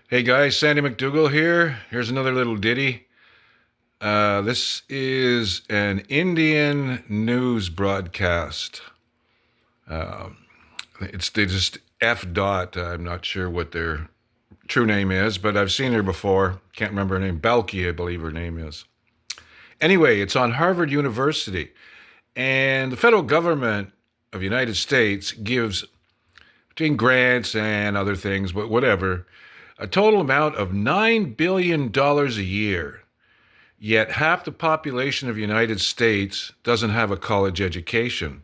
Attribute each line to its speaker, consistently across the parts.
Speaker 1: Hey guys, Sandy McDougall here. Here's another little ditty. This is an Indian news broadcast. They just F. Dot. I'm not sure what their true name is, but I've seen her before. Can't remember her name. Balki, I believe her name is. Anyway, it's on Harvard University, and the federal government of the United States gives, between grants and other things, but whatever, a total amount of $9 billion a year. Yet half the population of the United States doesn't have a college education.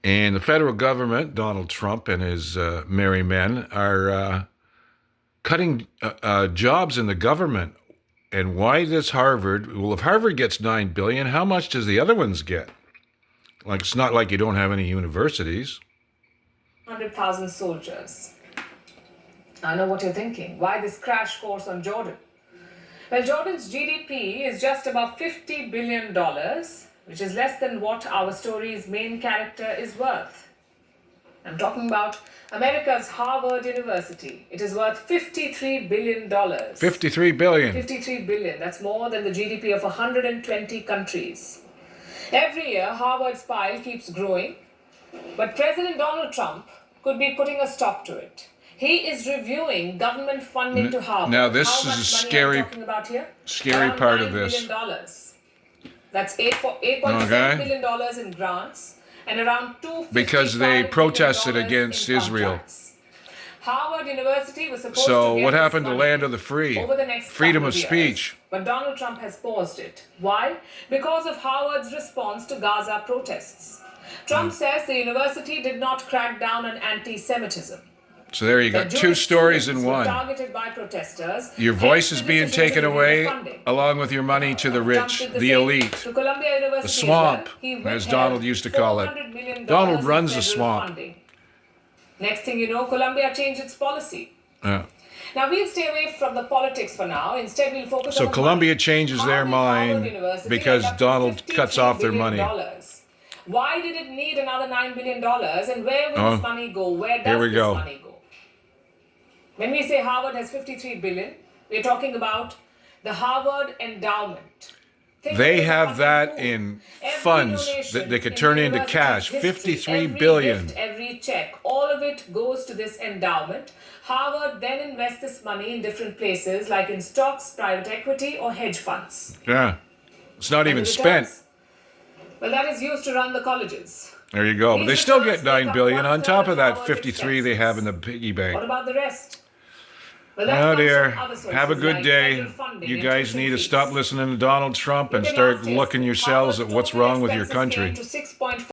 Speaker 1: And the federal government, Donald Trump and his merry men, are cutting jobs in the government. And why does Harvard? Well, if Harvard gets $9 billion, how much does the other ones get? Like, it's not like you don't have any universities.
Speaker 2: 100,000 soldiers. I know what you're thinking. Why this crash course on Jordan? Well, Jordan's GDP is just about $50 billion, which is less than what our story's main character is worth. I'm talking about America's Harvard University. It is worth $53 billion.
Speaker 1: $53 billion.
Speaker 2: 53 billion. That's more than the GDP of 120 countries. Every year, Harvard's pile keeps growing, but President Donald Trump could be putting a stop to it. He is reviewing government funding to Harvard.
Speaker 1: Now this
Speaker 2: How
Speaker 1: is
Speaker 2: much
Speaker 1: a
Speaker 2: money
Speaker 1: scary,
Speaker 2: are we talking about here?
Speaker 1: scary
Speaker 2: Around
Speaker 1: part
Speaker 2: $9
Speaker 1: of this.
Speaker 2: billion. That's $8.7
Speaker 1: Okay.
Speaker 2: billion in grants and around $255
Speaker 1: Because they protested
Speaker 2: billion
Speaker 1: against
Speaker 2: in
Speaker 1: Israel.
Speaker 2: contracts. Harvard University was supposed to
Speaker 1: So
Speaker 2: get
Speaker 1: what
Speaker 2: this
Speaker 1: happened to
Speaker 2: money
Speaker 1: land of the free?
Speaker 2: over the next
Speaker 1: Freedom
Speaker 2: couple
Speaker 1: of
Speaker 2: years.
Speaker 1: speech.
Speaker 2: But Donald Trump has paused it. Why? Because of Harvard's response to Gaza protests. Trump says the university did not crack down on anti-Semitism.
Speaker 1: So there you go.
Speaker 2: That
Speaker 1: Two
Speaker 2: Jewish
Speaker 1: stories in
Speaker 2: students were
Speaker 1: one.
Speaker 2: targeted by protesters.
Speaker 1: Your voice
Speaker 2: Hence
Speaker 1: is
Speaker 2: the
Speaker 1: being
Speaker 2: decision to
Speaker 1: taken
Speaker 2: review
Speaker 1: away
Speaker 2: the funding.
Speaker 1: along with your money to the
Speaker 2: Trump
Speaker 1: rich,
Speaker 2: did
Speaker 1: the
Speaker 2: same
Speaker 1: elite,
Speaker 2: to Columbia University
Speaker 1: the
Speaker 2: as
Speaker 1: swamp,
Speaker 2: well. He
Speaker 1: as
Speaker 2: withheld
Speaker 1: Donald used to call it.
Speaker 2: $400 million
Speaker 1: Donald
Speaker 2: in
Speaker 1: runs the
Speaker 2: federal
Speaker 1: swamp.
Speaker 2: funding. Next thing you know, Columbia changed its policy.
Speaker 1: Yeah.
Speaker 2: Now we'll stay away from the politics for now. Instead, we'll focus
Speaker 1: So
Speaker 2: on the
Speaker 1: Columbia
Speaker 2: money.
Speaker 1: changes
Speaker 2: How
Speaker 1: their
Speaker 2: did Harvard
Speaker 1: mind
Speaker 2: University
Speaker 1: because
Speaker 2: end up with
Speaker 1: Donald cuts off their
Speaker 2: $53
Speaker 1: money.
Speaker 2: billion? Why did it need another $9 billion? And where will this money go? Where
Speaker 1: Here
Speaker 2: does
Speaker 1: we
Speaker 2: this
Speaker 1: go.
Speaker 2: money go? When we say Harvard has $53 billion, we're talking about the Harvard Endowment. Think
Speaker 1: They
Speaker 2: of it as a
Speaker 1: have
Speaker 2: funding
Speaker 1: that
Speaker 2: pool.
Speaker 1: in
Speaker 2: Every
Speaker 1: funds
Speaker 2: donation
Speaker 1: that they could
Speaker 2: in
Speaker 1: turn
Speaker 2: the
Speaker 1: into
Speaker 2: university's
Speaker 1: cash.
Speaker 2: history,
Speaker 1: 53
Speaker 2: every
Speaker 1: billion.
Speaker 2: gift, every check, all of it goes to this endowment. Harvard then invests this money in different places, like in stocks, private equity, or hedge funds.
Speaker 1: Yeah. It's not even
Speaker 2: And the
Speaker 1: spent.
Speaker 2: returns? Well, that is used to run the colleges.
Speaker 1: There you go. But they
Speaker 2: These
Speaker 1: still
Speaker 2: returns
Speaker 1: get
Speaker 2: make
Speaker 1: $9
Speaker 2: up
Speaker 1: billion on
Speaker 2: 1/3
Speaker 1: top of that
Speaker 2: Harvard's
Speaker 1: 53 they have in
Speaker 2: expenses.
Speaker 1: the piggy
Speaker 2: What
Speaker 1: bank.
Speaker 2: about the rest? Well, that
Speaker 1: Oh
Speaker 2: comes from
Speaker 1: dear.
Speaker 2: other sources
Speaker 1: Have a good
Speaker 2: like
Speaker 1: day.
Speaker 2: federal funding
Speaker 1: You
Speaker 2: and
Speaker 1: guys
Speaker 2: tuition
Speaker 1: need to
Speaker 2: fees.
Speaker 1: stop listening to Donald Trump and
Speaker 2: Look at
Speaker 1: start
Speaker 2: last year's
Speaker 1: looking yourselves at
Speaker 2: Harvard's
Speaker 1: what's
Speaker 2: total
Speaker 1: wrong with your
Speaker 2: expenses came
Speaker 1: country.
Speaker 2: to $6.4